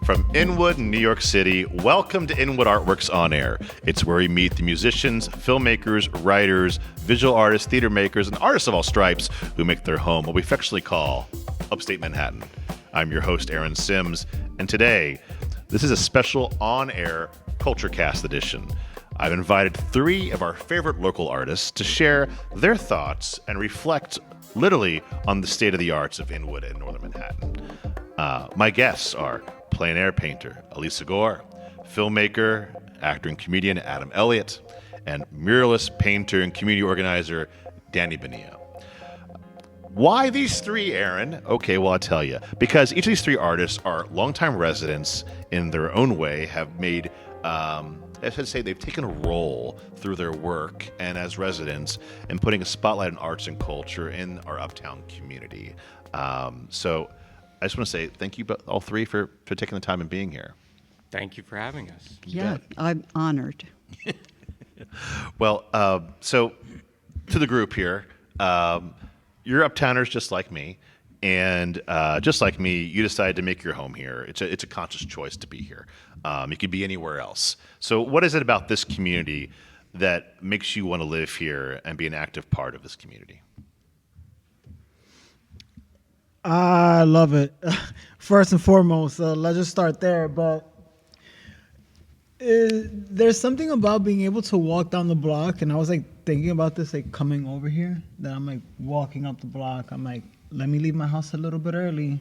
From Inwood, New York City, welcome to Inwood Art Works On Air. It's where we meet the musicians, filmmakers, writers, visual artists, theater makers, and artists of all stripes who make their home what we affectionately call Upstate Manhattan. I'm your host, Aaron Sims, and today, this is a special on-air Culture Cast edition. I've invited three of our favorite local artists to share their thoughts and reflect literally on the state of the arts of Inwood and Northern Manhattan. My guests are plein air painter Elissa Gore, filmmaker, actor and comedian Adam Elliott, and muralist, painter, and community organizer Danny Bonilla. Why these three, Aaron? Okay, well, I'll tell you. Because each of these three artists are longtime residents in their own way, have made, I should say, they've taken a role through their work and as residents in putting a spotlight on arts and culture in our Uptown community. So I just want to say thank you, all three, for taking the time and being here. Thank you for having us. Yeah, I'm honored. Well, so to the group here, you're Uptowners just like me, and just like me, you decided to make your home here. It's a conscious choice to be here. You could be anywhere else. So what is it about this community that makes you want to live here and be an active part of this community? I love it. First and foremost, let's just start there. But there's something about being able to walk down the block, and I was like thinking about this, like coming over here, that I'm like walking up the block. I'm like, let me leave my house a little bit early.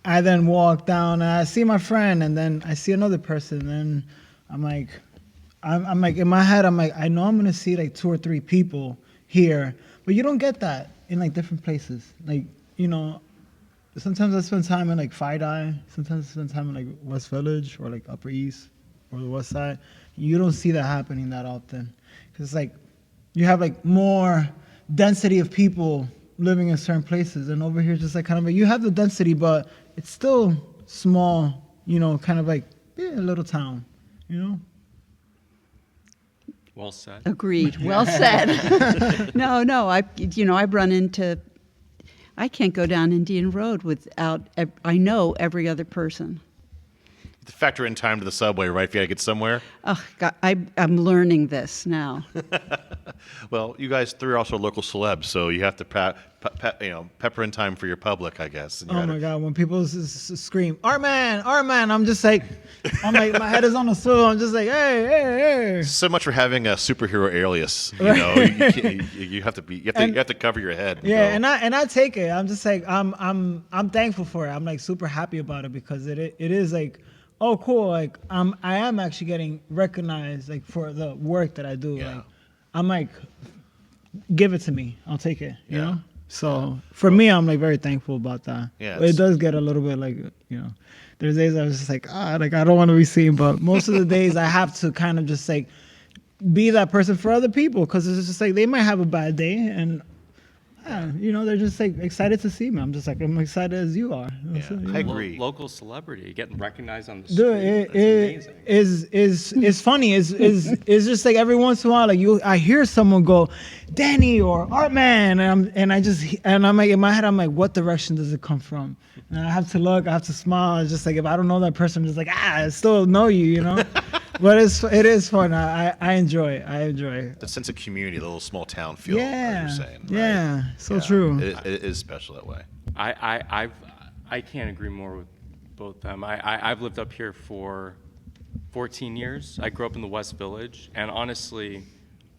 I then walk down, and I see my friend, and then I see another person, and I'm like in my head, I'm like, I know I'm gonna see like 2 or 3 people here, but you don't get that in like different places, like, you know. Sometimes I spend time in like Fide, sometimes I spend time in like West Village or like Upper East or the West Side. You don't see that happening that often, because it's like you have like more density of people living in certain places, and over here just like kind of like you have the density, but it's still small, you know, kind of like a little town, you know. Well said. Agreed. Well said. No, I've run into. I can't go down Indian Road without. I know every other person. To factor in time to the subway, right? If you gotta get somewhere. Oh, God, I'm learning this now. Well, you guys three are also local celebs, so you have to pepper in time for your public, I guess. And oh my God, when people scream, "Art man, I'm just like, my head is on the swivel. I'm just like, hey. So much for having a superhero alias. You know, you have to cover your head. Yeah, and I take it. I'm just like, I'm thankful for it. I'm like super happy about it, because it is like, oh cool, like I am actually getting recognized like for the work that I do. Yeah. Like I'm like, give it to me, I'll take it. You know. So for me, I'm like very thankful about that. Yeah, but it does get a little bit like, you know, there's days I was just like, like I don't want to be seen, but most of the days I have to kind of just like be that person for other people, because it's just like they might have a bad day, and you know, they're just like excited to see me. I'm just like, I'm excited as you are. Yeah, I agree. Local celebrity getting recognized on the street. Dude, it's funny. It's just like every once in a while, like I hear someone go, Danny or Artman, and I'm like in my head, I'm like, what direction does it come from? And I have to look, I have to smile. It's just like if I don't know that person, I'm just like I still know you know. But it is fun. I enjoy it. The sense of community, the little small town feel. Like you're saying, right? Yeah, so true. It is special that way. I can't agree more with both them. I've lived up here for 14 years. I grew up in the West Village, and honestly,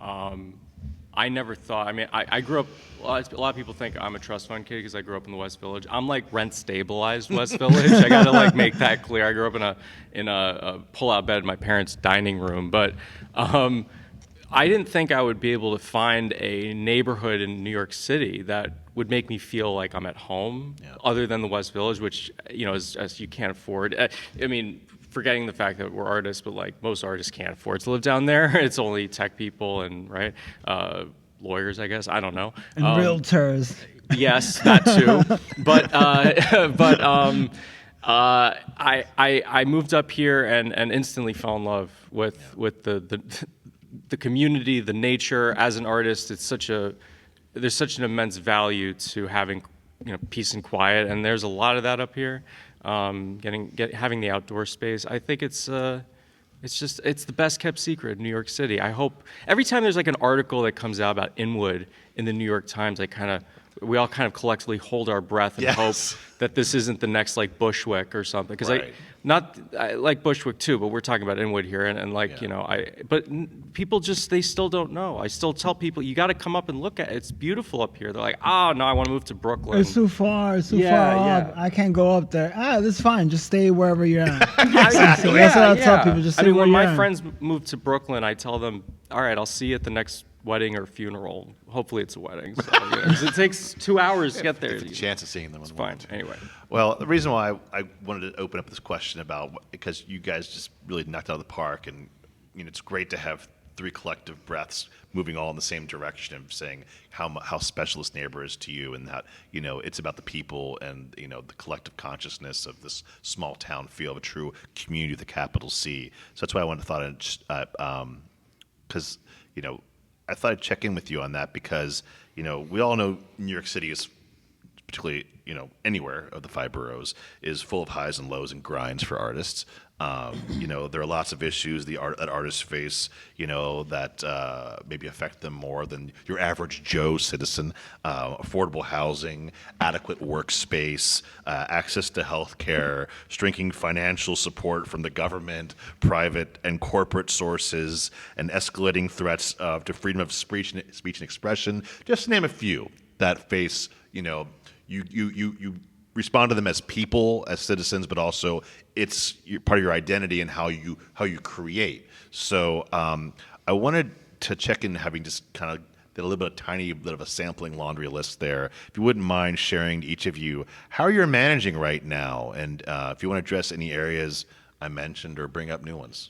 I never thought. I mean, I grew up. A lot of people think I'm a trust fund kid because I grew up in the West Village. I'm like rent stabilized West Village. I gotta like make that clear. I grew up in a pull-out bed in my parents' dining room, but I didn't think I would be able to find a neighborhood in New York City that would make me feel like I'm at home, other than the West Village, which, you know, as you can't afford. I mean, forgetting the fact that we're artists, but like most artists can't afford to live down there. It's only tech people and lawyers, I guess. I don't know. And realtors. Yes, that too. But I moved up here and instantly fell in love with the community, the nature. As an artist, there's such an immense value to having, you know, peace and quiet, and there's a lot of that up here. having the outdoor space. I think it's the best kept secret in New York City. I hope every time there's like an article that comes out about Inwood in the New York Times, we all kind of collectively hold our breath and hope that this isn't the next like Bushwick or something. Because I like Bushwick too, but we're talking about Inwood here, people they still don't know. I still tell people, you got to come up and look at it. It's beautiful up here. They're like, oh no, I want to move to Brooklyn. It's too far. It's too far up. I can't go up there. That's fine. Just stay wherever you're at. Exactly. That's what I tell people. Just stay when my at. friends move to Brooklyn, I tell them, all right, I'll see you at the next wedding or funeral. Hopefully it's a wedding. So, 'cause it takes 2 hours to get there. The chance of seeing them. It's fine. Anyway. Well, the reason why I wanted to open up this question because you guys just really knocked out of the park, and it's great to have 3 collective breaths moving all in the same direction of saying how special this neighbor is to you, and that it's about the people and the collective consciousness of this small town feel of a true community with a capital C. So that's why I because I thought I'd check in with you on that because we all know New York City is, particularly anywhere of the 5 boroughs, is full of highs and lows and grinds for artists. There are lots of issues that artists face, that maybe affect them more than your average Joe citizen. Affordable housing, adequate workspace, access to health care, shrinking financial support from the government, private and corporate sources, and escalating threats to freedom of speech and expression, just to name a few that face, you respond to them as people, as citizens, but also it's part of your identity and how you create. So I wanted to check in, having just kind of did a tiny bit of a sampling laundry list there. If you wouldn't mind sharing to each of you how you're managing right now, and if you want to address any areas I mentioned or bring up new ones.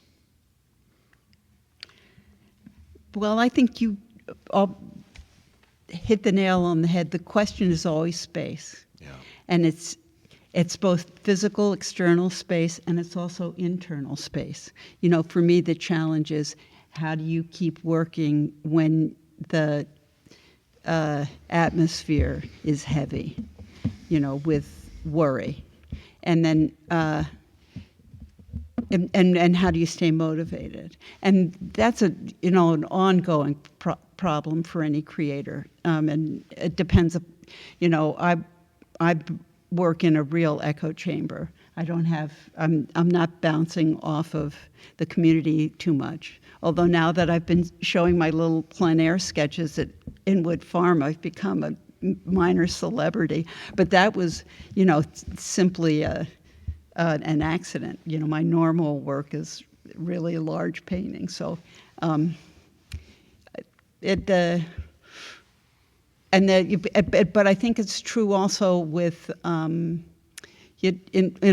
Well, I think you all hit the nail on the head. The question is always space. Yeah. And it's both physical, external space, and it's also internal space. For me, the challenge is, how do you keep working when the atmosphere is heavy, with worry? And then, and how do you stay motivated? And that's an ongoing problem for any creator. And it depends, I work in a real echo chamber. I'm not bouncing off of the community too much. Although now that I've been showing my little plein air sketches at Inwood Farm, I've become a minor celebrity. But that was, simply an accident. My normal work is really a large painting. So but I think it's true also with in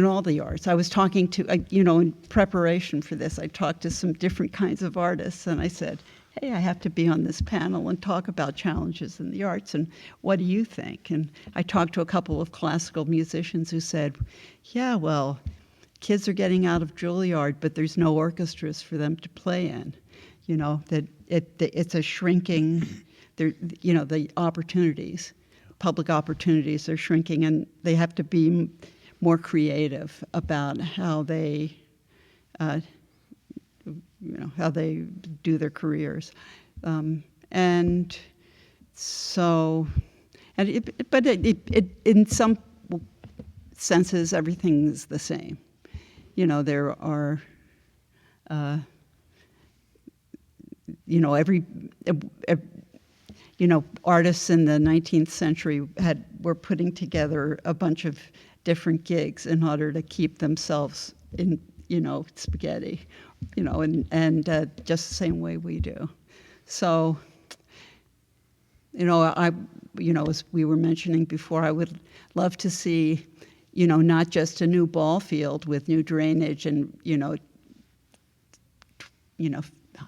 all the arts. I was talking to, in preparation for this, I talked to some different kinds of artists, and I said, hey, I have to be on this panel and talk about challenges in the arts, and what do you think? And I talked to a couple of classical musicians who said, yeah, well, kids are getting out of Juilliard, but there's no orchestras for them to play in. That it's a shrinking... the opportunities, public opportunities are shrinking, and they have to be more creative about how they, how they do their careers, and so, but in some senses, everything's the same. There are, artists in the 19th century were putting together a bunch of different gigs in order to keep themselves in, spaghetti, and just the same way we do. So, as we were mentioning before, I would love to see, not just a new ball field with new drainage and,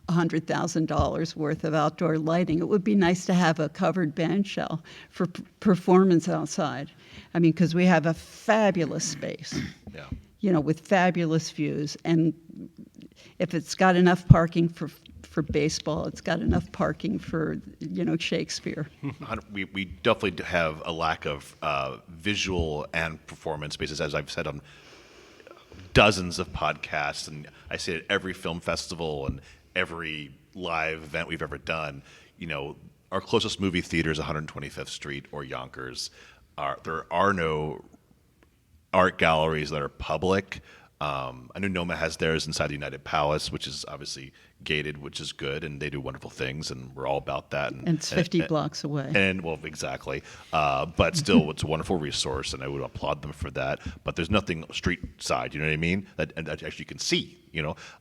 $100,000 worth of outdoor lighting. It would be nice to have a covered band shell for performance outside. Because we have a fabulous space, with fabulous views. And if it's got enough parking for baseball. It's got enough parking for, Shakespeare. We definitely have a lack of visual and performance spaces, as I've said on dozens of podcasts, and I say it at every film festival and every live event we've ever done. Our closest movie theater is 125th Street or Yonkers. There are no art galleries that are public. I know Noma has theirs inside the United Palace, which is obviously gated, which is good, and they do wonderful things, and we're all about that. And it's 50 blocks away. And, well, exactly. But still, it's a wonderful resource, and I would applaud them for that. But there's nothing street side, you know what I mean, that actually you can see,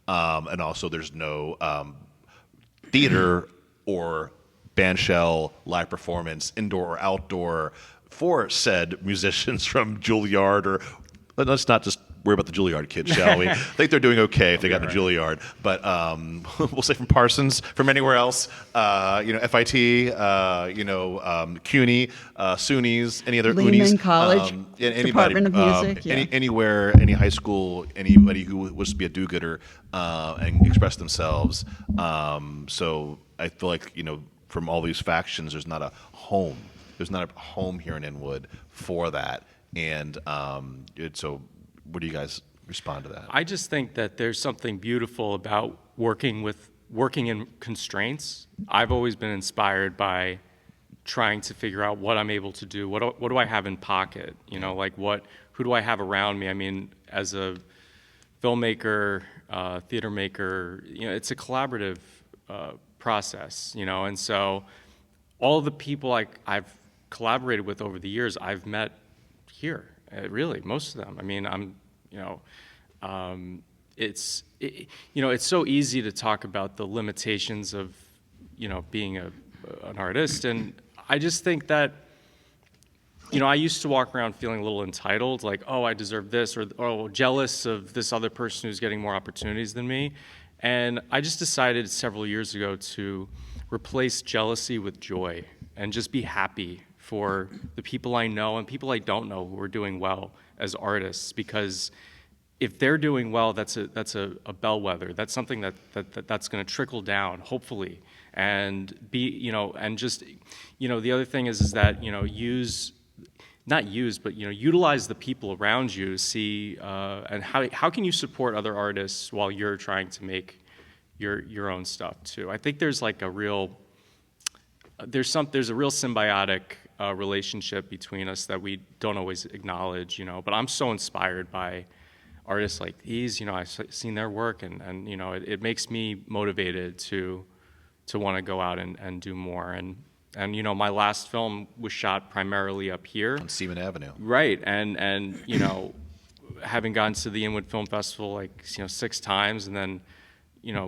And also there's no theater or bandshell, live performance, indoor or outdoor, for said musicians from Juilliard, or let's not just worry about the Juilliard kids, shall we? I think they're doing okay if they got in the Juilliard, but we'll say from Parsons, from anywhere else, FIT, CUNY, SUNYs, any other Lehman unis, College, Department of Music, anywhere, any high school, anybody who wants to be a do-gooder and express themselves. So I feel like from all these factions, there's not a home. There's not a home here in Inwood for that, and so. What do you guys respond to that? I just think that there's something beautiful about working in constraints. I've always been inspired by trying to figure out what I'm able to do. What do I have in pocket? Who do I have around me? I mean, as a filmmaker, theater maker, it's a collaborative process, and so all the people I've collaborated with over the years, I've met here. Really, most of them. I mean, it's so easy to talk about the limitations of, being an artist, and I just think that, I used to walk around feeling a little entitled, like, oh, I deserve this, or jealous of this other person who's getting more opportunities than me, and I just decided several years ago to replace jealousy with joy and just be happy for the people I know and people I don't know who are doing well as artists, because if they're doing well, that's a bellwether. That's something that's going to trickle down, hopefully, and be and just the other thing is that utilize the people around you to see and how can you support other artists while you're trying to make your own stuff too. I think there's like a real symbiotic relationship between us that we don't always acknowledge, but I'm so inspired by artists like these, I've seen their work and it makes me motivated to want to go out and do more. And my last film was shot primarily up here. On Seaman Avenue. Right, and having gone to the Inwood Film Festival 6 times, and then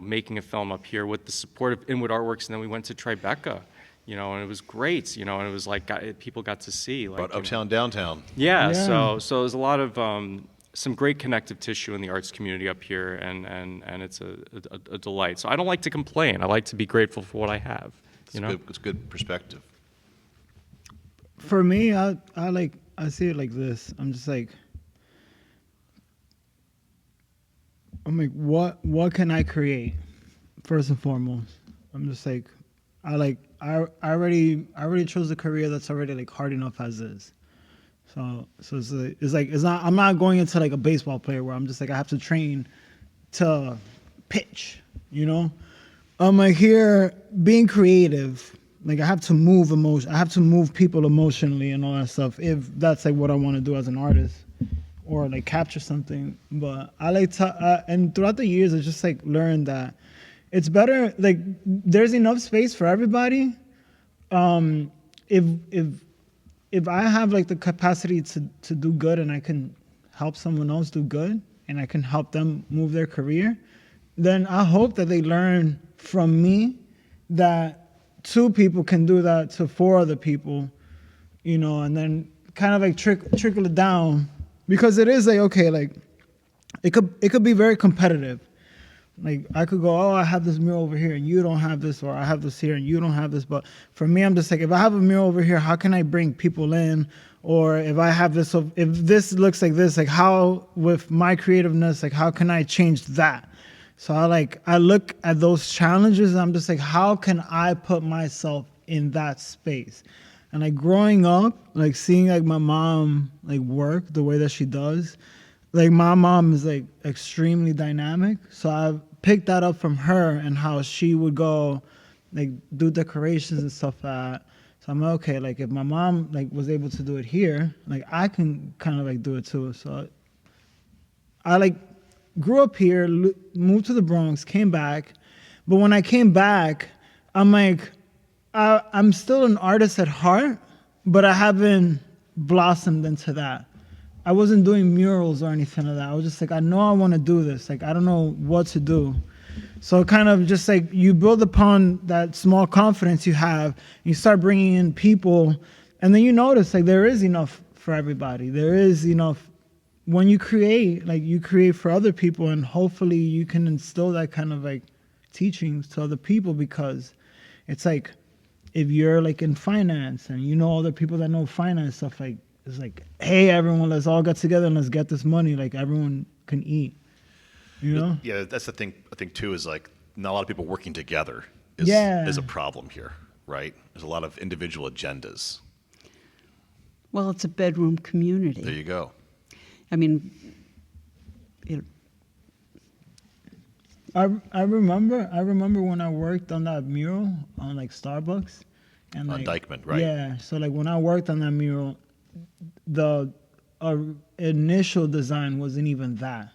making a film up here with the support of Inwood Art Works, and then we went to Tribeca. And it was great, and it was like people got to see. About uptown, downtown. Yeah, so there's a lot of some great connective tissue in the arts community up here, and it's a delight. So I don't like to complain. I like to be grateful for what I have. It's good perspective. For me, I see it like this. I'm like, what can I create? First and foremost, I'm just like, I already chose a career that's already like hard enough as is. So it's not, I'm not going into like a baseball player where I'm just like, I have to train to pitch, I'm like here being creative. Like I have to move I have to move people emotionally and all that stuff. If that's like what I want to do as an artist or like capture something. But I like to, and throughout the years, I just like learned that it's better, like there's enough space for everybody. If I have like the capacity to do good and I can help someone else do good and I can help them move their career, then I hope that they learn from me that 2 people can do that to 4 other people, and then kind of like trickle it down, because it is like, okay, like it could be very competitive. Like I could go, oh, I have this mural over here and you don't have this, or I have this here and you don't have this. But for me, I'm just like, if I have a mural over here, how can I bring people in? Or if I have this, if this looks like this, like how with my creativeness, like how can I change that? So I look at those challenges and I'm just like, how can I put myself in that space? And like growing up, like seeing like my mom like work the way that she does, like my mom is like extremely dynamic. So I've picked that up from her and how she would go like do decorations and stuff like that. So I'm like, okay, like if my mom like was able to do it here, like I can kind of like do it too. So I like grew up here, moved to the Bronx, came back. But when I came back, I'm like, I'm still an artist at heart, but I haven't blossomed into that. I wasn't doing murals or anything like that. I was just like, I know I want to do this. Like, I don't know what to do. So kind of just like you build upon that small confidence you have, you start bringing in people, and then you notice like there is enough for everybody. There is enough. When you create, like you create for other people, and hopefully you can instill that kind of like teachings to other people, because it's like if you're like in finance and you know other people that know finance stuff, like it's like, hey everyone, let's all get together and let's get this money, like everyone can eat, you know? Yeah, that's the thing. I think too is like not a lot of people working together is a problem here, right? There's a lot of individual agendas. Well, it's a bedroom community. There you go. I mean, I remember when I worked on that mural on like Starbucks and On like, Dykeman, right? Yeah, so like when I worked on that mural, the initial design wasn't even that.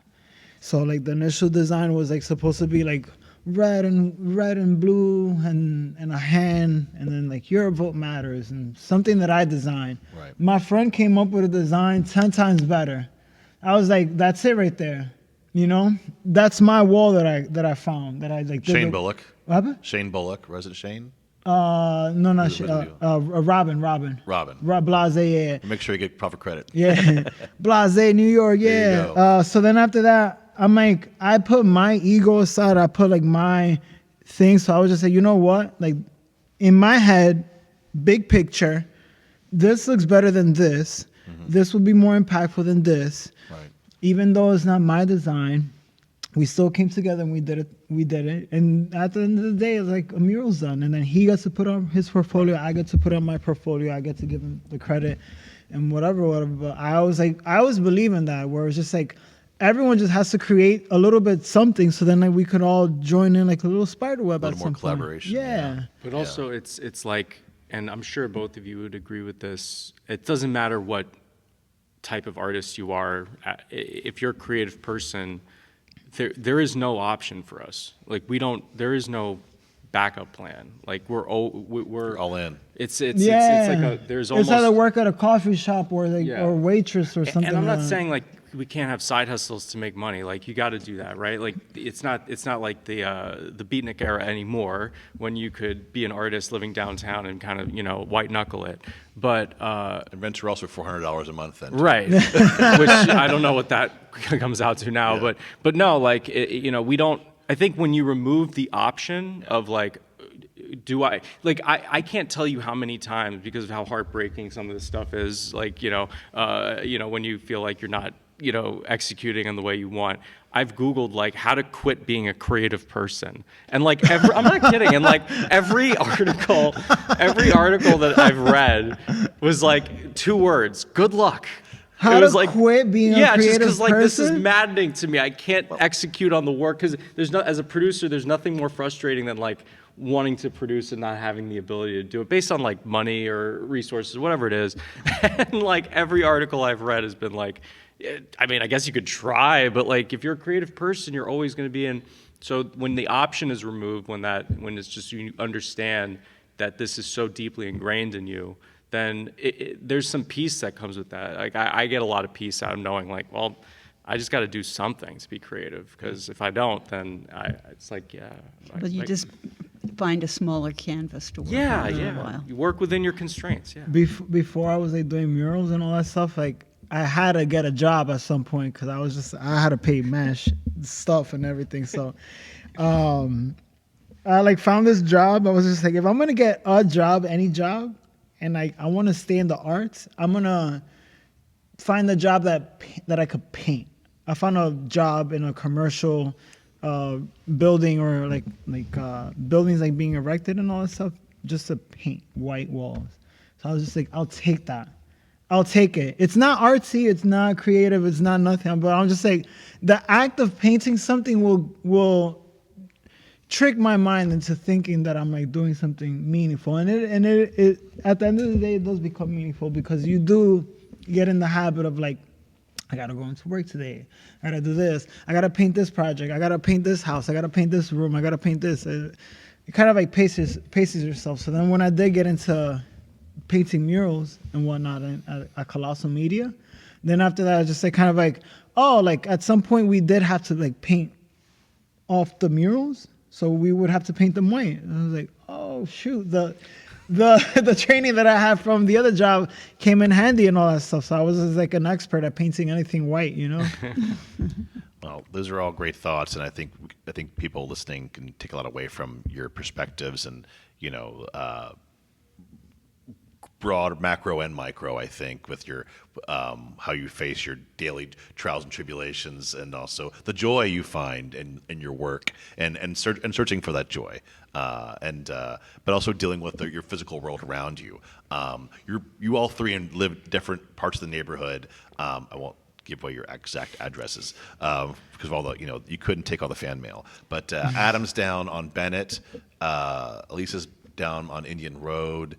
So like the initial design was like supposed to be like red and blue and a hand, and then like your vote matters and something that I designed. Right. My friend came up with a design 10 times better. I was like, that's it right there. You know, that's my wall that I found that I like. Shane Bullock. What happened? Shane Bullock, Resident Shane. No, not Robin. Robin. Blase, yeah. Make sure you get proper credit. Yeah. Blase, New York, There yeah. you go. So then after that, I'm like, I put my ego aside. I put like my thing. So I was just like, you know what? Like in my head, big picture, this looks better than this. Mm-hmm. This would be more impactful than this. Right. Even though it's not my design, we still came together and we did it. And at the end of the day, it's like a mural's done. And then he gets to put on his portfolio. I get to put on my portfolio. I get to give him the credit and whatever. But I always believe in that, where it's just like everyone just has to create a little bit something, so then like we could all join in like a little spider web. A little at more some collaboration. Point. Yeah. But also it's like, and I'm sure both of you would agree with this, it doesn't matter what type of artist you are. If you're a creative person, there is no option for us. Like there is no backup plan. Like we're all in. It's like there's almost. It's either work at a coffee shop or or waitress or something. And I'm not saying like we can't have side hustles to make money. Like you got to do that, right? Like it's not like the beatnik era anymore, when you could be an artist living downtown and kind of white knuckle it. But and rents are also $400 a month then. Right. Which I don't know what that comes out to now, but no, like we don't. I think when you remove the option of like, I can't tell you how many times, because of how heartbreaking some of this stuff is, like when you feel like you're not executing in the way you want. I've Googled like how to quit being a creative person, and like I'm not kidding, and like every article that I've read was like 2 words: good luck. How it was to like, quit being a creative person? Yeah, just because like this is maddening to me. I can't execute on the work, because as a producer, there's nothing more frustrating than like wanting to produce and not having the ability to do it based on like money or resources, whatever it is. And like every article I've read has been like, I mean, I guess you could try, but like if you're a creative person, you're always going to be in. So when the option is removed, when it's just you understand that this is so deeply ingrained in you, then there's some peace that comes with that. Like I get a lot of peace out of knowing like, well, I just got to do something to be creative, because if I don't, then it's like, yeah. But you just find a smaller canvas to work yeah, on for yeah. a while. You work within your constraints, yeah. Before I was like doing murals and all that stuff, like I had to get a job at some point, because I had to pay mesh stuff and everything. So I like found this job. I was just like, if I'm gonna get a job, any job, and I want to stay in the arts, I'm gonna find a job that I could paint. I found a job in a commercial building or buildings like being erected and all that stuff, just to paint white walls. So I was just like, I'll take that. I'll take it. It's not artsy, it's not creative, it's not nothing, but I'm just like, the act of painting something will trick my mind into thinking that I'm like doing something meaningful. And it at the end of the day, it does become meaningful because you do get in the habit of like, I gotta go into work today. I gotta do this. I gotta paint this project. I gotta paint this house. I gotta paint this room. I gotta paint this. It kind of like paces yourself. So then when I did get into painting murals and whatnot at Colossal Media, then after that I was just like kind of like, oh, like at some point we did have to like paint off the murals, so we would have to paint them white. And I was like, oh shoot, the training that I had from the other job came in handy and all that stuff. So I was just like an expert at painting anything white, you know. Well, those are all great thoughts, and I think people listening can take a lot away from your perspectives and, you know, broad macro and micro, I think, with your how you face your daily trials and tribulations, and also the joy you find in your work and searching for that joy, but also dealing with your physical world around you. You all three live different parts of the neighborhood. I won't give away your exact addresses because of all the, you know, you couldn't take all the fan mail. But Adam's down on Bennett, Elissa's down on Indian Road.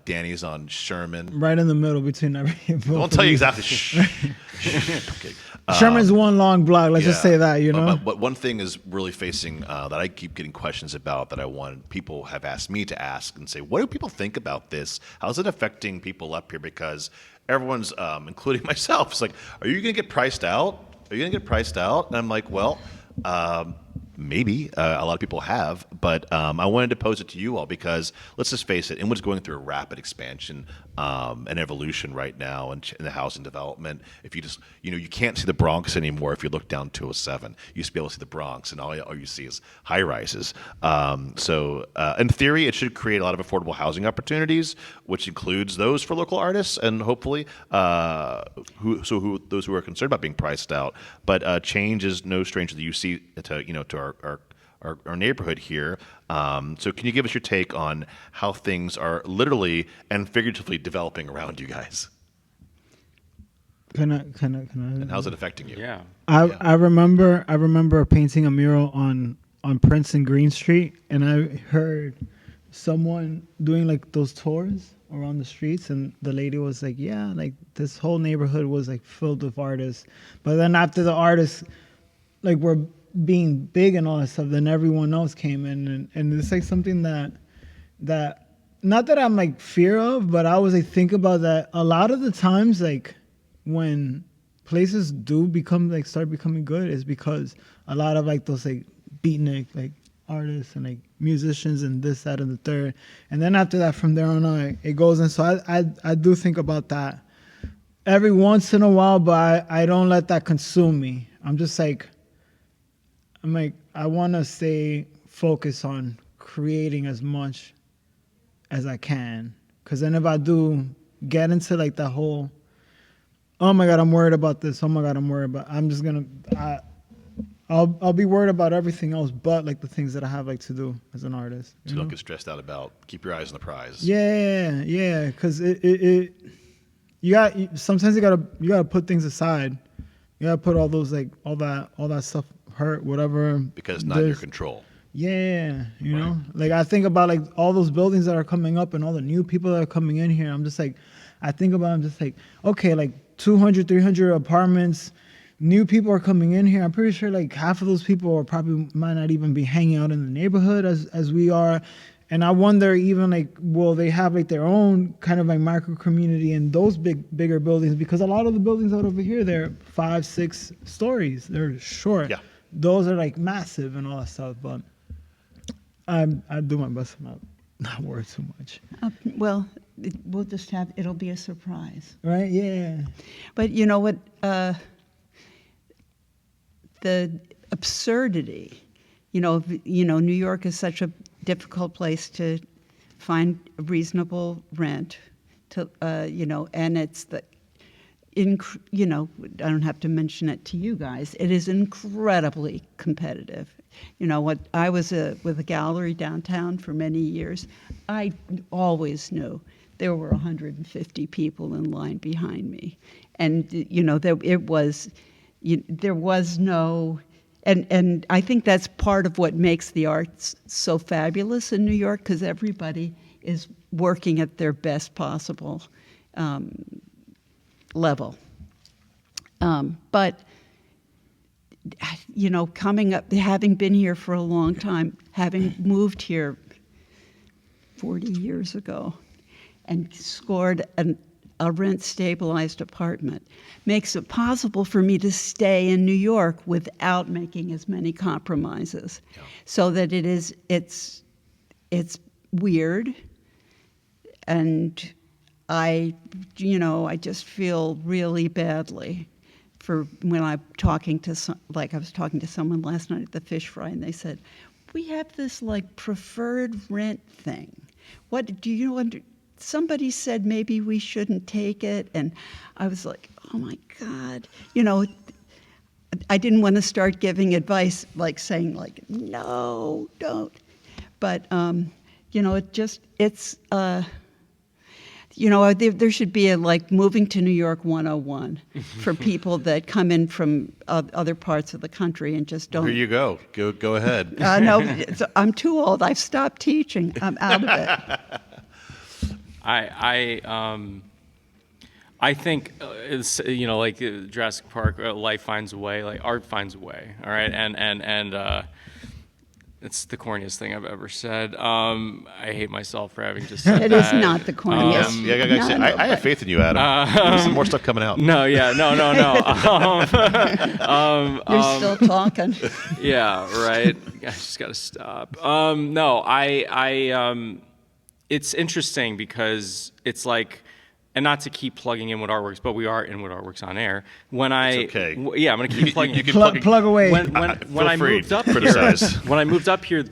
Danny's on Sherman. Right in the middle between every. I won't tell you exactly. Shh. Okay. Sherman's one long block. Let's just say that, you know. But one thing is really facing that I keep getting questions about that I want people have asked me to ask and say, what do people think about this? How's it affecting people up here? Because everyone's, including myself, is like, are you going to get priced out? Are you going to get priced out? And I'm like, well. Maybe a lot of people have, but I wanted to pose it to you all because let's just face it, Inwood's going through a rapid expansion and evolution right now in the housing development. If you just, you know, you can't see the Bronx anymore if you look down 207. You used to be able to see the Bronx, and all you see is high rises. So in theory, it should create a lot of affordable housing opportunities, which includes those for local artists and hopefully those who are concerned about being priced out. But change is no stranger that you see to our neighborhood here. So can you give us your take on how things are literally and figuratively developing around you guys? Can I? And how's it affecting you? Yeah. I remember painting a mural on Prince and Green Street, and I heard someone doing like those tours around the streets, and the lady was like, yeah, like this whole neighborhood was like filled with artists. But then after the artists like were being big and all that stuff, then everyone else came in, and it's like something that not that I'm like fear of, but I always like think about that a lot of the times, like when places do start becoming good is because a lot of like those like beatnik like artists and like musicians and this, that, and the third, and then after that from there on out it goes. And so I do think about that every once in a while, but I don't let that consume me. I'm like, I want to stay focused on creating as much as I can. Because then if I do get into like that whole, oh my God, I'm worried about this. Oh my God, I'm worried about, I'm just going to, I'll be worried about everything else but like the things that I have like to do as an artist. So don't get stressed out about, keep your eyes on the prize. Yeah. Because sometimes you gotta put things aside. You gotta put all those like, all that stuff, hurt, whatever. Because it's not in your control. Yeah, you know, like I think about like all those buildings that are coming up and all the new people that are coming in here. I'm just like, okay, like 200, 300 apartments, new people are coming in here. I'm pretty sure like half of those people might not even be hanging out in the neighborhood as we are. And I wonder even like, will they have like their own kind of like micro community in those bigger buildings? Because a lot of the buildings out over here, they're 5-6 stories. They're short. Yeah. Those are like massive and all that stuff. But I do my best to not worry too much. Well, we'll just it'll be a surprise. Right? Yeah. But you know what? The absurdity, New York is such a difficult place to find a reasonable rent, and it's you know, I don't have to mention it to you guys. It is incredibly competitive. You know, what I was with a gallery downtown for many years. I always knew there were 150 people in line behind me, and you know, there was no. And I think that's part of what makes the arts so fabulous in New York, because everybody is working at their best possible level. But, you know, coming up, having been here for a long time, having moved here 40 years ago and scored a rent-stabilized apartment, makes it possible for me to stay in New York without making as many compromises. Yeah. So that it's weird, and I just feel really badly for when I'm talking to I was talking to someone last night at the fish fry, and they said, we have this like preferred rent thing. What do you under? Somebody said maybe we shouldn't take it, and I was like, oh my God, you know, I didn't want to start giving advice, like saying like, no, don't. But, you know, you know, there should be a like moving to New York 101 for people that come in from other parts of the country and just don't. Here you go. Go ahead. No, I'm too old. I've stopped teaching. I'm out of it. I think it's, you know, like Jurassic Park, life finds a way, like art finds a way. All right, and it's the corniest thing I've ever said. I hate myself for having just said that. It is not the corniest. I have faith in you, Adam. There's some more stuff coming out. No. You're still talking. Yeah, right. I just got to stop. It's interesting because it's like, and not to keep plugging Inwood Art Works, but we are Inwood Art Works on air. When it's okay. Yeah, I'm going to keep plugging. You can plug away. When I moved up here,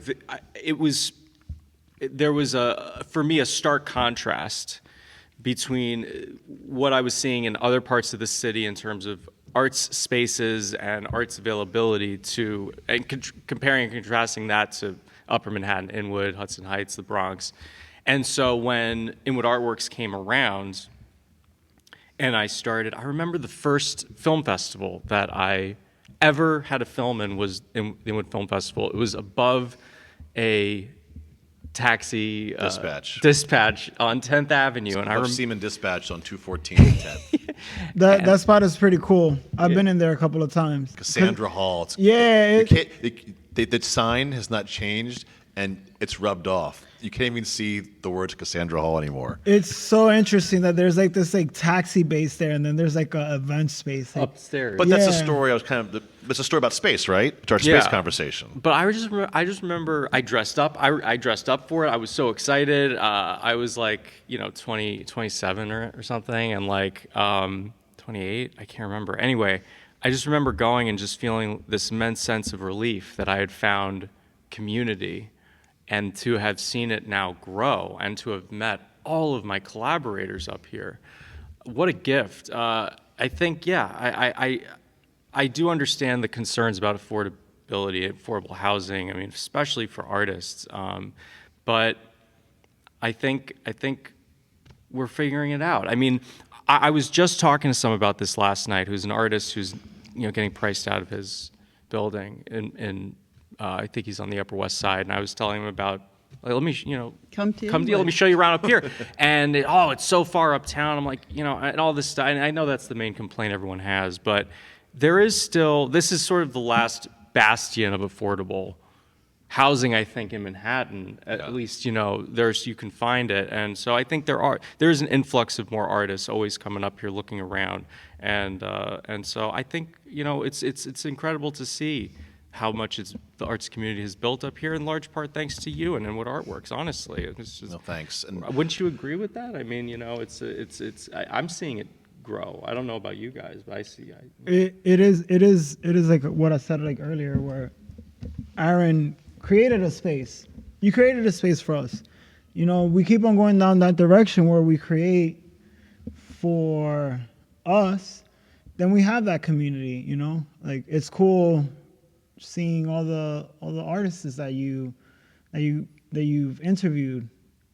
there was for me a stark contrast between what I was seeing in other parts of the city in terms of arts spaces and arts availability comparing and contrasting that to Upper Manhattan, Inwood, Hudson Heights, the Bronx. And so when Inwood Art Works came around and I remember the first film festival that I ever had a film in was the Inwood Film Festival. It was above a taxi dispatch on 10th Avenue. And Seaman dispatched on 214 and 10th. That spot is pretty cool. I've been in there a couple of times. Cassandra Hall. The sign has not changed, and it's rubbed off. You can't even see the words Cassandra Hall anymore. It's so interesting that there's like this like taxi base there, and then there's like an event space upstairs. But that's a story. It's a story about space, right? It's our space conversation. But I just remember I dressed up. I dressed up for it. I was so excited. I was like, 27 or something, and like 28. I can't remember. Anyway, I just remember going and just feeling this immense sense of relief that I had found community, and to have seen it now grow, and to have met all of my collaborators up here. What a gift. I think, I do understand the concerns about affordability, affordable housing, I mean, especially for artists. But I think we're figuring it out. I mean, I was just talking to someone about this last night, who's an artist who's getting priced out of his building in I think he's on the Upper West Side, and I was telling him about, let me, come to let me show you around up here. And it's so far uptown. I'm like, and all this stuff. And I know that's the main complaint everyone has, but there is still, this is sort of the last bastion of affordable housing, I think, in Manhattan. At least, you can find it. And so I think there's an influx of more artists always coming up here looking around. And so I think, it's incredible to see how much the arts community has built up here, in large part thanks to you and Inwood Art Works. Honestly, it's just, no thanks. And wouldn't you agree with that? I mean, I'm seeing it grow. I don't know about you guys, but I see. It is like what I said like earlier, where Aaron created a space. You created a space for us. We keep on going down that direction where we create for us, then we have that community, you know? Like, it's cool seeing all the artists that you've interviewed.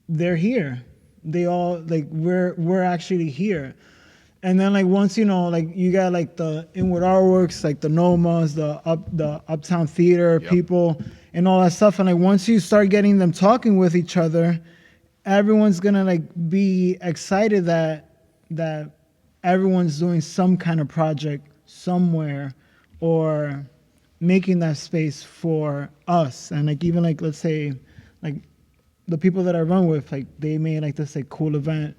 They're here. They all, like, we're actually here. And then, like, once, you know, like, you got, like, the Inwood Art Works, like, the Nomas, the Uptown Theater people, and all that stuff. And, like, once you start getting them talking with each other, everyone's gonna, like, be excited that everyone's doing some kind of project somewhere, or making that space for us. And, like, even, like, let's say, like, the people that I run with, like, they made, like, this, like, cool event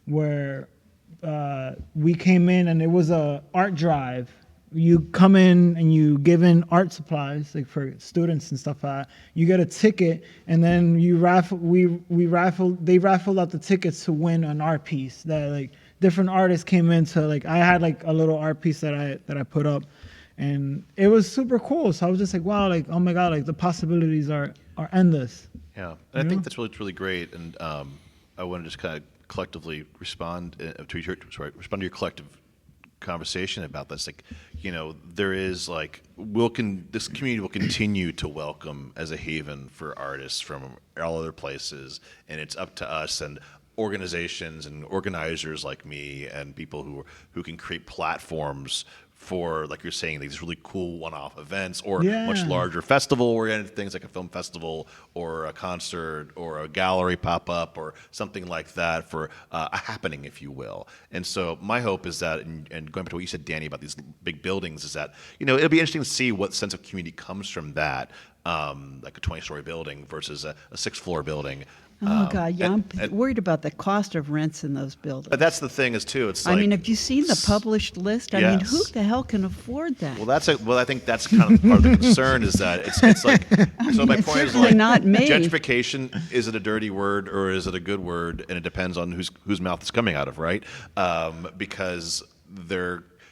where we came in and it was a art drive. You come in and you give in art supplies, like, for students and stuff like that. You get a ticket, and then you they raffled out the tickets to win an art piece that, like, different artists came in to, like, I had, like, a little art piece that I put up, and it was super cool. So I was just like, wow, like, oh my God, like, the possibilities are endless. Yeah, and I think that's really great. And I want to just kind of collectively respond to your collective conversation about this. Like, you know, there is, like, this community will continue to welcome as a haven for artists from all other places, and it's up to us and organizations and organizers like me and people who can create platforms for, like you're saying, these really cool one-off events, or much larger festival-oriented things like a film festival or a concert or a gallery pop-up or something like that, for a happening, if you will. And so my hope is that, and going back to what you said, Danny, about these big buildings, is that, you know, it'll be interesting to see what sense of community comes from that, like a 20-story building versus a 6th-floor building. Oh God, yeah, I'm worried about the cost of rents in those buildings. But that's the thing is too. It's like, I mean, have you seen the published list? I mean, who the hell can afford that? Well, I think that's kind of part of the concern, is that it's like. So my point is, like, not me. Gentrification, is it a dirty word or is it a good word? And it depends on whose mouth it's coming out of, right? Because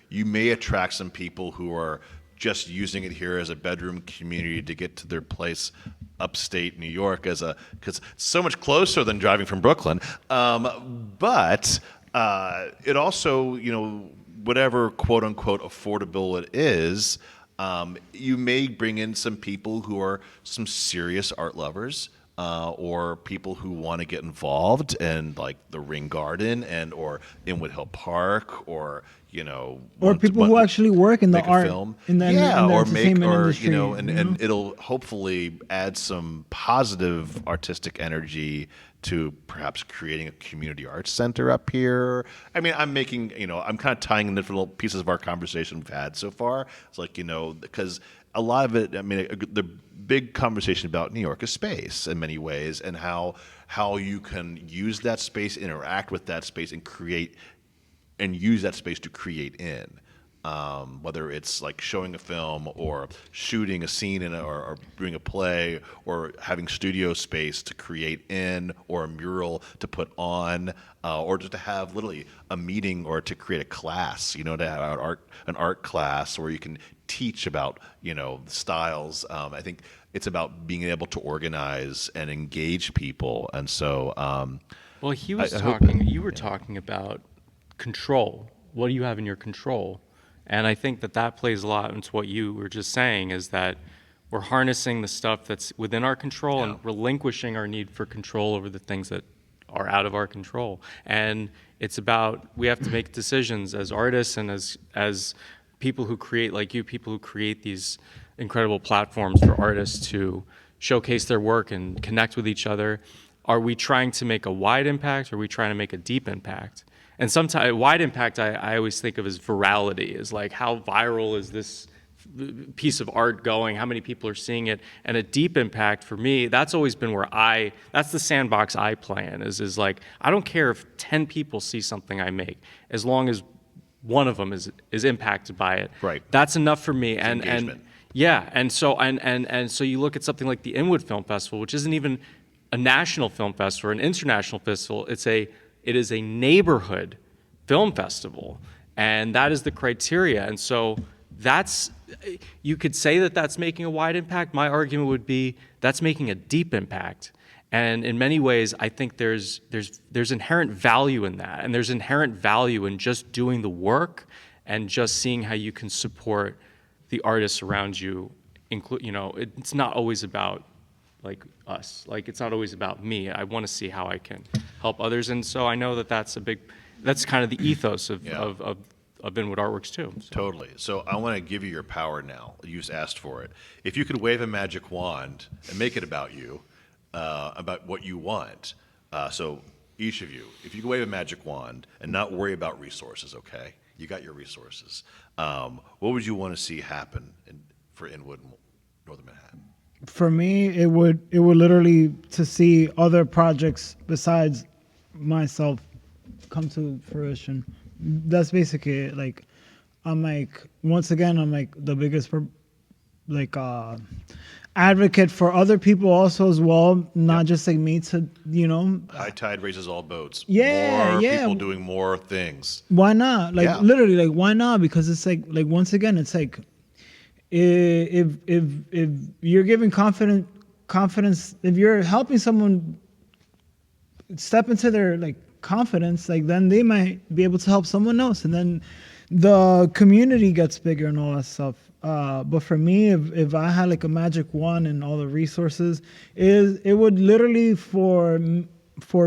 you may attract some people who are just using it here as a bedroom community to get to their place upstate New York, because it's so much closer than driving from Brooklyn. But it also, you know, whatever quote unquote affordable it is, you may bring in some people who are some serious art lovers, or people who want to get involved in, like, the Ring Garden or Inwood Hill Park, or, you know, or people who actually work in the art film. in the entertainment industry, you know, and it'll hopefully add some positive artistic energy to perhaps creating a community arts center up here. I mean, I'm kind of tying in different little pieces of our conversation we've had so far. It's like, you know, because a lot of it, I mean, the big conversation about New York is space in many ways, and how you can use that space, interact with that space, and create and use that space to create in. Whether it's like showing a film or shooting a scene or doing a play, or having studio space to create in, or a mural to put on, or just to have literally a meeting, or to create a class, you know, to have an art class where you can teach about, you know, the styles. I think it's about being able to organize and engage people. And so, well, you were talking about control. What do you have in your control? And I think that plays a lot into what you were just saying, is that we're harnessing the stuff that's within our control and relinquishing our need for control over the things that are out of our control. And it's about, we have to make decisions as artists and as people who create, like you, people who create these incredible platforms for artists to showcase their work and connect with each other. Are we trying to make a wide impact, or are we trying to make a deep impact? And sometimes wide impact, I always think of as virality, is like, how viral is this piece of art going? How many people are seeing it? And a deep impact for me, that's always been that's the sandbox I play in, is like, I don't care if 10 people see something I make, as long as one of them is impacted by it. Right. That's enough for me. And engagement. Yeah, and so you look at something like the Inwood Film Festival, which isn't even a national film festival or an international festival. It is a neighborhood film festival, and that is the criteria. And so you could say that that's making a wide impact. My argument would be that's making a deep impact. And in many ways, I think there's inherent value in that, and there's inherent value in just doing the work and just seeing how you can support the artists around you. It's not always about like us, like it's not always about me. I want to see how I can help others, and so I know that that's kind of the ethos of Inwood Art Works too. So. Totally. So I want to give you your power now. You just asked for it. If you could wave a magic wand and make it about you, about what you want. So each of you, if you could wave a magic wand and not worry about resources, okay? You got your resources. What would you want to see happen for Inwood and Northern Manhattan? For me, it would literally to see other projects besides myself come to fruition. That's basically it. Like, I'm like, once again, I'm like the biggest advocate for other people also as well, not just like me to, High tide raises all boats. Yeah, more yeah. people doing more things. Why not? Like, Yeah. literally, like, why not? Because it's like once again, it's like, if you're giving confidence, if you're helping someone step into their like confidence, like then they might be able to help someone else, and then the community gets bigger and all that stuff. But for me, if I had like a magic wand and all the resources, it would literally for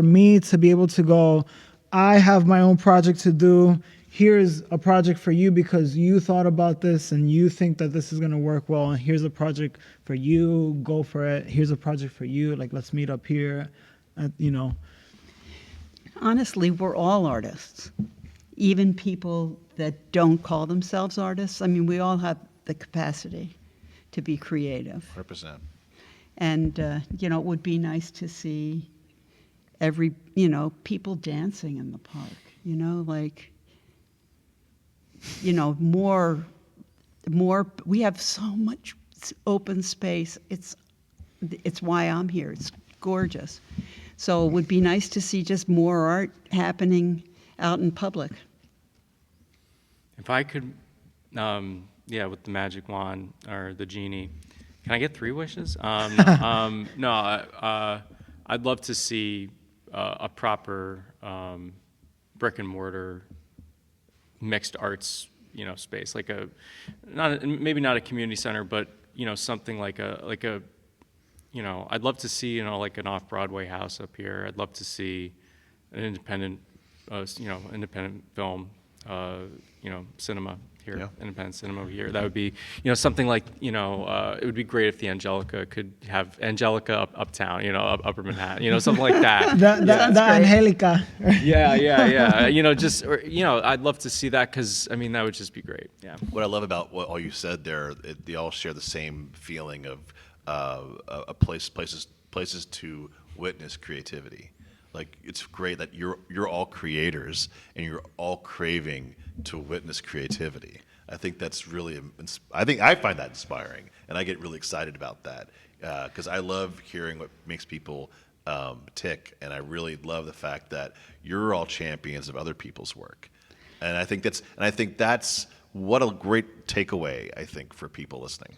me to be able to go, I have my own project to do. Here's a project for you because you thought about this and you think that this is going to work well. And here's a project for you. Go for it. Here's a project for you. Like, let's meet up here. Honestly, we're all artists, even people that don't call themselves artists. I mean, we all have the capacity to be creative. 100%. And, it would be nice to see people dancing in the park, more, we have so much open space. It's why I'm here. It's gorgeous. So it would be nice to see just more art happening out in public. If I could, with the magic wand or the genie, can I get 3 wishes? I'd love to see a proper brick and mortar mixed arts, space, like maybe not a community center, but something like a I'd love to see like an off-Broadway house up here. I'd love to see an independent film, cinema here, Yeah. independent cinema here. That would be, something like, it would be great if the Angelica could have Angelica Uptown, Upper Manhattan, something like that. The Angelica. Yeah. I'd love to see that because, that would just be great. Yeah. What I love about what all you said there, they all share the same feeling of places to witness creativity. Like, it's great that you're all creators and you're all craving to witness creativity. I think that's really, I find that inspiring, and I get really excited about that because I love hearing what makes people tick, and I really love the fact that you're all champions of other people's work, and I think that's what a great takeaway, I think, for people listening.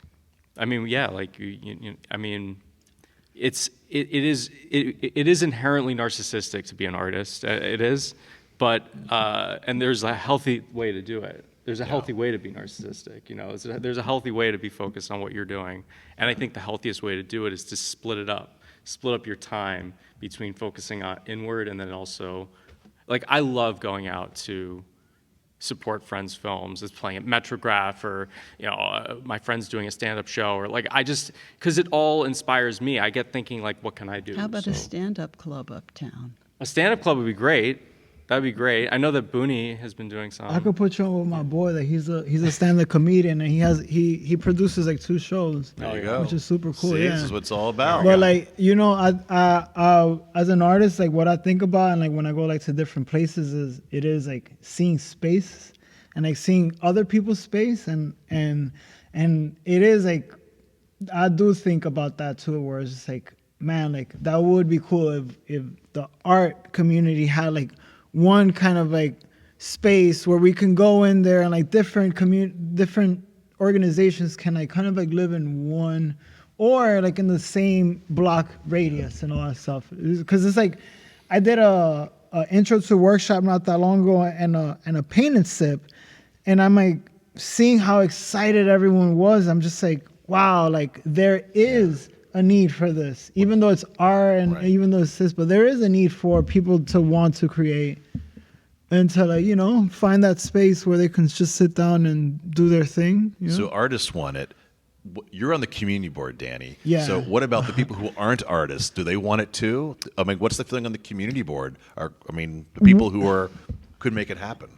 It is inherently narcissistic to be an artist. It is, but and there's a healthy way to do it. There's a healthy way to be narcissistic. There's a healthy way to be focused on what you're doing, and I think the healthiest way to do it is to split up your time between focusing on inward and then also, like, I love going out to support friends' films, is playing at Metrograph, or my friend's doing a stand-up show, or because it all inspires me. I get thinking, like, what can I do? How about a stand-up club uptown? A stand-up club would be great. That'd be great. I know that Booney has been doing some. I could put you on with my boy. That he's a stand-up comedian, and he produces like 2 shows. There you go. Which is super cool. See, yeah. this is what it's all about. But I as an artist, like what I think about, and like when I go like to different places, is like seeing space, and like seeing other people's space, and it is like I do think about that too, where it's just like, man, like that would be cool if the art community had like one kind of like space where we can go in there and like different organizations can like kind of like live in or like in the same block radius and all that stuff. Because it's like, I did a intro to workshop not that long ago and a paint and sip, and I'm like seeing how excited everyone was. I'm just like, wow, like there is a need for this, even though it's art and even though it's this, but there is a need for people to want to create and to, like, you know, find that space where they can just sit down and do their thing. You know? So artists want it. You're on the community board, Danny. Yeah. So what about the people who aren't artists? Do they want it too? I mean, what's the feeling on the community board? The people who could make it happen.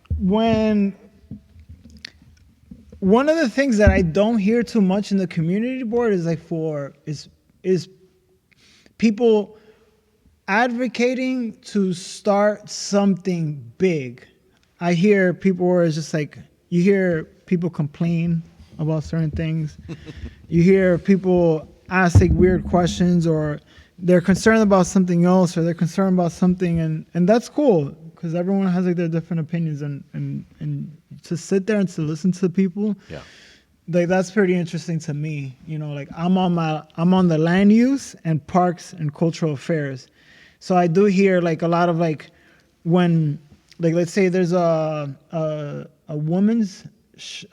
One of the things that I don't hear too much in the community board is like is people advocating to start something big. I hear people where it's just like, you hear people complain about certain things. You hear people ask like weird questions, or they're concerned about something else, or they're concerned about something, and that's cool because everyone has like their different opinions, and to sit there and to listen to people, like that's pretty interesting to me. You know, like I'm on the land use and parks and cultural affairs, so I do hear like a lot of like when, like, let's say there's a woman's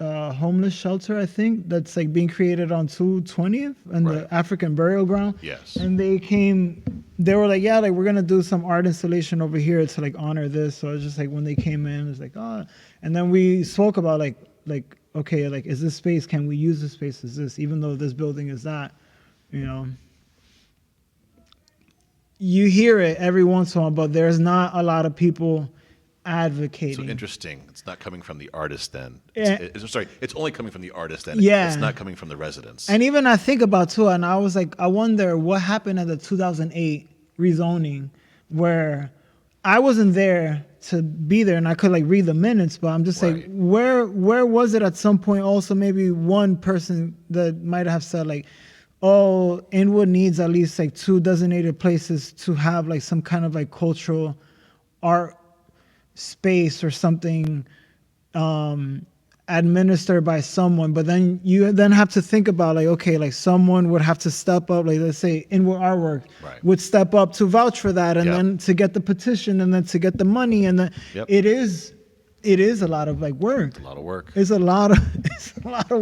homeless shelter, I think, that's like being created on 220th and the African burial ground. Yes. And they were like, yeah, like we're gonna do some art installation over here to like honor this. So it's just like when they came in, it's like, oh, and then we spoke about like okay, like is this space, can we use this space as this, even though this building is that, you know. You hear it every once in a while, but there's not a lot of people advocating. So interesting. It's not coming from the artist then. Yeah. It's only coming from the artist then. Yeah. It's not coming from the residents. And even I think about too, and I was like, I wonder what happened at the 2008 rezoning, where I wasn't there to be there and I could like read the minutes, but I'm just like, where was it at some point? Also, maybe one person that might have said like, oh, Inwood needs at least like 2 designated places to have like some kind of like cultural art space or something administered by someone. But then you have to think about like, okay, like someone would have to step up, like let's say Inwood Art Works would step up to vouch for that, and then to get the petition, and then to get the money, and then it is a lot of like work. A lot of work. It's a lot of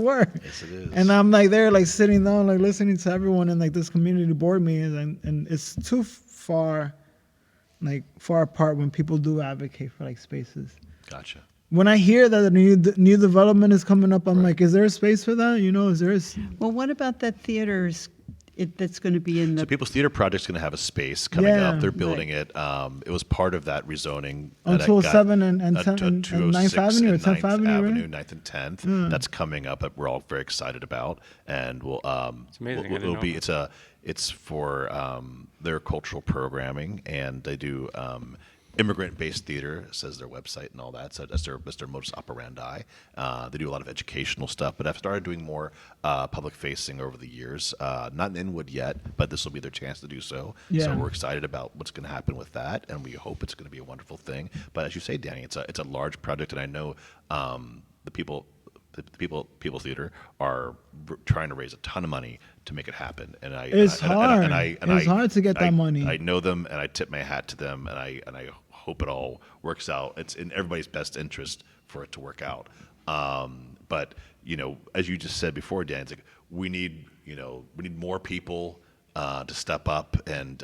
work. Yes, it is. And I'm like there, like sitting down, like listening to everyone in like this community board meetings, and it's too far apart when people do advocate for like spaces. Gotcha. When I hear that the new development is coming up, I'm like, is there a space for that? You know, is there? Well, what about that theater that's going to be in the... So People's Theater Project's going to have a space coming up. They're building it. It was part of that rezoning. On 207 and 9th Avenue or 10th Avenue, right? 9th and 10th. That's coming up that we're all very excited about. And we'll, it's amazing. It's for their cultural programming, and they do immigrant-based theater, says their website and all that. So that's their modus operandi. They do a lot of educational stuff, but I've started doing more public-facing over the years. Not in Inwood yet, but this will be their chance to do so. Yeah. So we're excited about what's going to happen with that, and we hope it's going to be a wonderful thing. But as you say, Danny, it's a large project, and I know the People's Theater are trying to raise a ton of money to make it happen, and it's hard to get that money. I know them, and I tip my hat to them, and I hope it all works out. It's in everybody's best interest for it to work out. But you know, as you just said before, Dan, it's like we need more people to step up, and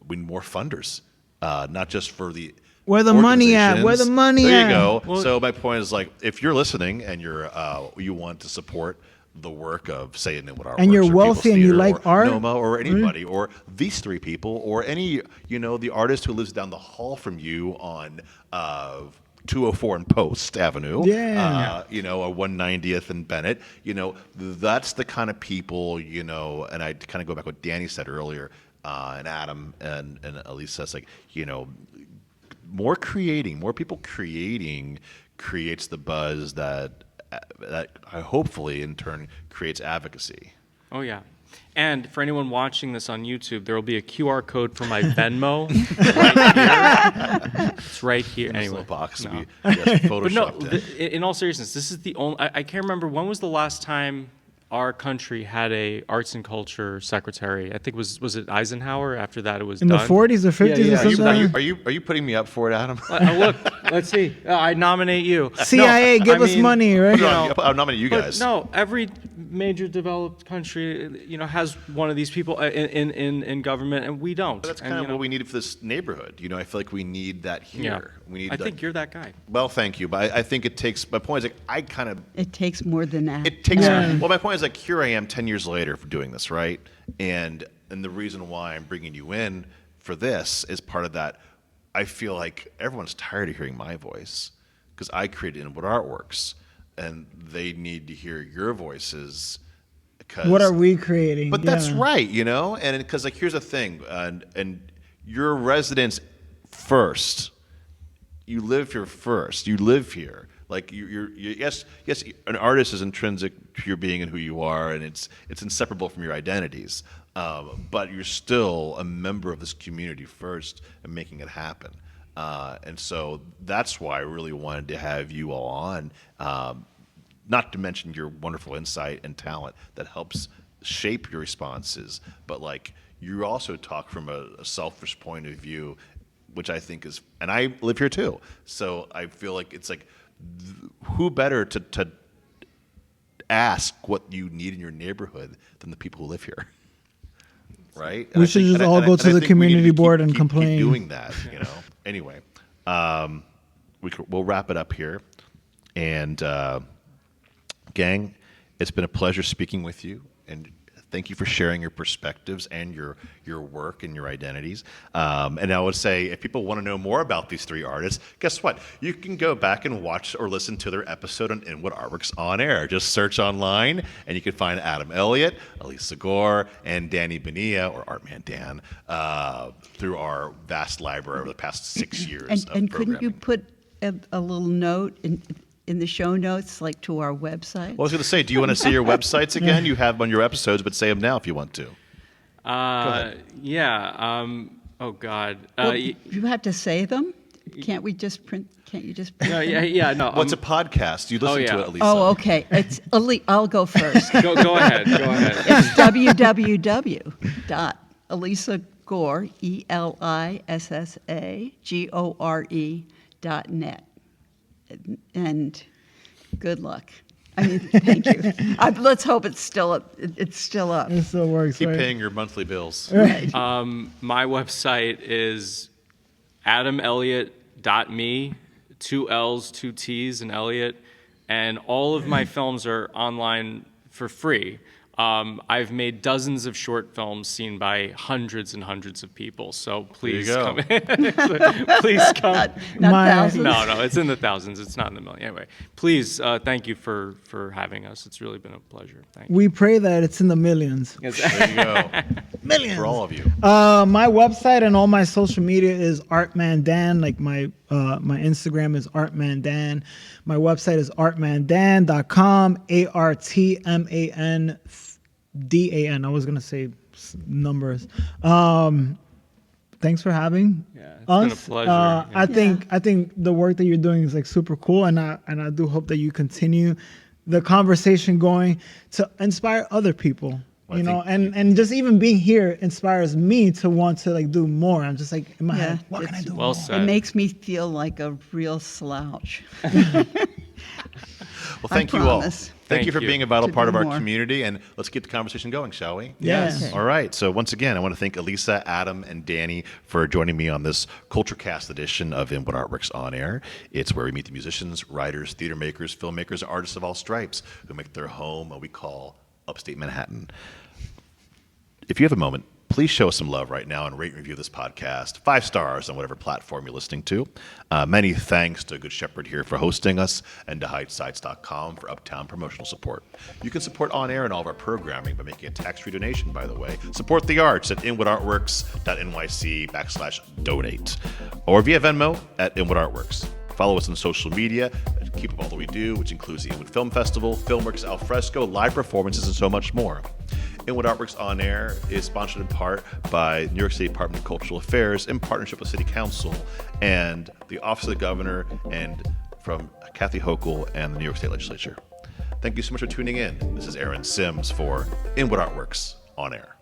we need more funders, not just for the where the money at? Where the money at? There you go. Well, so my point is, like, if you're listening and you want to support the work of, say, Inwood Art Works, and you're wealthy and you like art, Noma, or anybody, or these three people, or any, the artist who lives down the hall from you on 204 and Post Avenue, or 190th and Bennett, that's the kind of people, and I kind of go back what Danny said earlier, and Adam and Elissa, it's like, more people creating creates the buzz that hopefully in turn creates advocacy. Oh yeah. And for anyone watching this on YouTube, there will be a QR code for my Venmo right here. It's right here. Anyway, anyway, little box no. to be photoshopped. But no, in all seriousness, this is the only. I can't remember when was the last time our country had a arts and culture secretary. I think was it Eisenhower? After that, it was In done. the 40s or 50s yeah. or something. Are you putting me up for it, Adam? Look, let's see. I nominate you. CIA, give us money, right? I'll nominate you guys. But no, every major developed country, has one of these people in government, and we don't. That's kind of what we need for this neighborhood. I feel like we need that here. Yeah. We need. I think you're that guy. Well, thank you, but I think it takes. My point is, It takes more than that. It takes. Yeah. Well, my point is, here I am 10 years later for doing this, right? And the reason why I'm bringing you in for this is part of that. I feel like everyone's tired of hearing my voice because I created Inwood Art Works, and they need to hear your voices. What are we creating? But that's right, and because here's the thing, and you're residents first. You live here first. You live here. Like you're yes, an artist is intrinsic to your being and who you are, and it's inseparable from your identities. But you're still a member of this community first and making it happen. And so that's why I really wanted to have you all on. Not to mention your wonderful insight and talent that helps shape your responses, but you also talk from a selfish point of view, which I think is, and I live here too. So I feel like it's who better to ask what you need in your neighborhood than the people who live here, right? We should just all go to the community board and complain. Keep doing that, Anyway, we'll wrap it up here, and gang, it's been a pleasure speaking with you, and thank you for sharing your perspectives and your work and your identities. And I would say, if people want to know more about these three artists, guess what? You can go back and watch or listen to their episode on Inwood Art Works On Air. Just search online, and you can find Adam Elliott, Elissa Gore, and Danny Bonilla, or Artman Dan, through our vast library over the past 6 years. And couldn't you put a little note in the show notes, to our website? Well, I was going to say, do you want to say your websites again? You have them on your episodes, but say them now if you want to. Go ahead. Yeah. Oh God. You have to say them. Can't you just print? No, yeah. No. What's a podcast? You listen to it, Elissa. Oh, okay. It's I'll go first. Go ahead. It's www.elissagore, ELISSAGORE.net. And good luck. Thank you. Let's hope it's still up. It's still up. It still works. Keep right? paying your monthly bills. Right. My website is adamelliott.me, 2 L's, 2 T's, and Elliott, and all of my films are online for free. I've made dozens of short films seen by hundreds and hundreds of people, so please come. Please come. Not thousands. No, it's in the thousands. It's not in the million. Anyway, please, thank you for having us. It's really been a pleasure. Thank you. We pray that it's in the millions. There you go. Millions. For all of you. My website and all my social media is Artman Dan. My Instagram is Artman Dan. My website is artmandan.com. ARTMANDAN. I was gonna say numbers. Thanks for having us. Been a pleasure. I think the work that you're doing is super cool, and I do hope that you continue the conversation going to inspire other people. And just even being here inspires me to want to do more. I'm just in my head, what can I do? Well more? said. It makes me feel like a real slouch. Well, thank you all. promise. Thank you for being a vital To part do of our more. community, and let's get the conversation going, shall we? Yes. Okay. All right. So once again, I want to thank Elissa, Adam, and Danny for joining me on this CultureCast edition of Inwood Art Works On Air. It's where we meet the musicians, writers, theater makers, filmmakers, and artists of all stripes who make their home what we call Upstate Manhattan. If you have a moment, please show us some love right now and rate and review this podcast. 5 stars on whatever platform you're listening to. Many thanks to Good Shepherd here for hosting us, and to HeightSites.com for Uptown promotional support. You can support On Air and all of our programming by making a tax-free donation, by the way. Support the arts at inwoodartworks.nyc/donate, or via Venmo at Inwood Art Works. Follow us on social media and keep up all that we do, which includes the Inwood Film Festival, Filmworks Al Fresco, live performances, and so much more. Inwood Art Works On Air is sponsored in part by New York City Department of Cultural Affairs in partnership with City Council and the Office of the Governor, and from Kathy Hochul and the New York State Legislature. Thank you so much for tuning in. This is Aaron Sims for Inwood Art Works On Air.